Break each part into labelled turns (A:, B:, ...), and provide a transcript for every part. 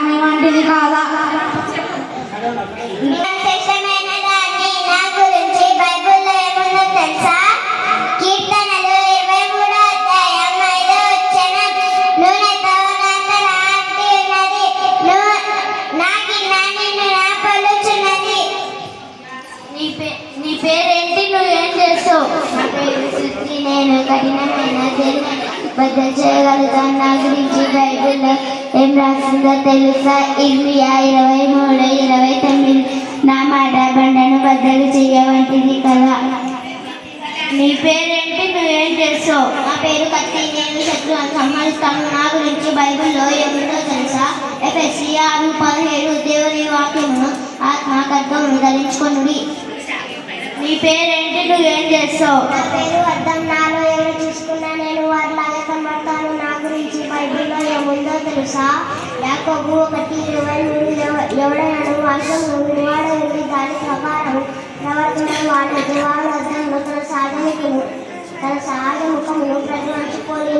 A: మీ వంటిది కాదా?
B: నీ పేరేంటి? నువ్వేం చేస్తావు? నా పేరు సృష్టి. నేను కఠినమైన బద్దలు చేయగలుగుతాను. నా గురించి బైబిల్లో ఏం రాసిందో తెలుసా? ఇర్మియా 23:29. నా మాట బండను బద్దలు చేయవంటిది కదా. నీ పేరేంటి? నువ్వేం చేస్తావు? నా పేరు కత్తి. నేను శత్రువులను సంహరిస్తాను. నా గురించి బైబిల్లో ఏముందో తెలుసా? ఎఫెసీ 6:17. దేవుని వాక్యమును ఆత్మకర్తమును ధరించుకొనుడి. నీ పేరేంటి? నువ్వేం చేస్తావు? నా పేరు అర్థం. నాలో ఎవరు చూసుకున్నా నేను వారిలాగే కనబడతాను. నా గురించి బైబిల్లో ఏముందో తెలుసా? యాకోబు 1:23. ఎవడైనా వాక్యము వినివాడని దాని ప్రకారం ప్రవర్తన వాడైతే వాడు అర్థంలో తన సహజ ముఖమును ప్రతివంచుకొని.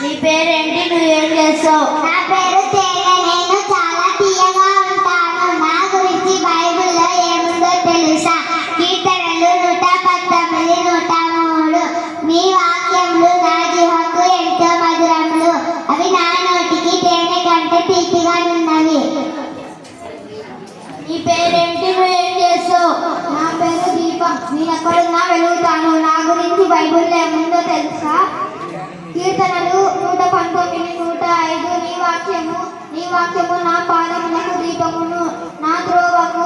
B: నీ పేరేంటి? నువ్వేం చేస్తావు? నా పేరు తేగ. నేను చాలా తీయగా ఉంటాను. నా గురించి బైబిల్లో ఏముందో తెలుసా? కీర్తనలు 119, 103. మీ వాక్యములు నా జీవకు ఎంతో మధురములు. అవి నా నోటికి తేనె కంటే తీపిగానున్నవి. నీ పేరేంటి? నువ్వేం చేస్తావు? నా పేరు దీపం. నేను ఎక్కడున్నా వెలుగుతాను. నా గురించి బైబిల్లో ఏముందో తెలుసా? కీర్తనలు 119, 105. నీ వాక్యము నా పాదములకు దీపమును, నా త్రోవకు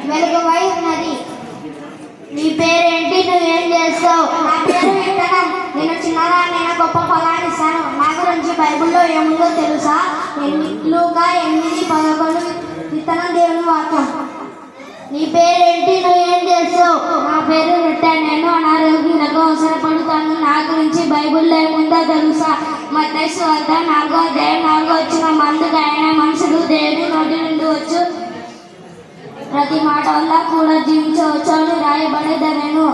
B: వెలుగువై ఉన్నది. నీ పేరేంటి? నువ్వేం చేస్తావు? నా పేరు విత్తనం. నేను చిన్నదాన్నైనా గొప్ప ఫలాన్ని ఇస్తాను. నా గురించి బైబిల్లో ఏముందో తెలుసా? లూకా 8:11. విత్తనం దేవుని వాక్యం. నీ పేరేంటి? నువ్వేం చేస్తావు? నా పేరు రిట్ట. నేను అనారోగ్యులకు అవసరపడుతాను. నా గురించి బైబిల్లో ఏముందో తెలుసా? మత్తయి సువార్త 4:4. మందుకైన మనుషులు దేవుని నోటి నుండి వచ్చు ప్రతి మాట వల్ల కూడా జీవించవచ్చు అని రాయబడేదనను.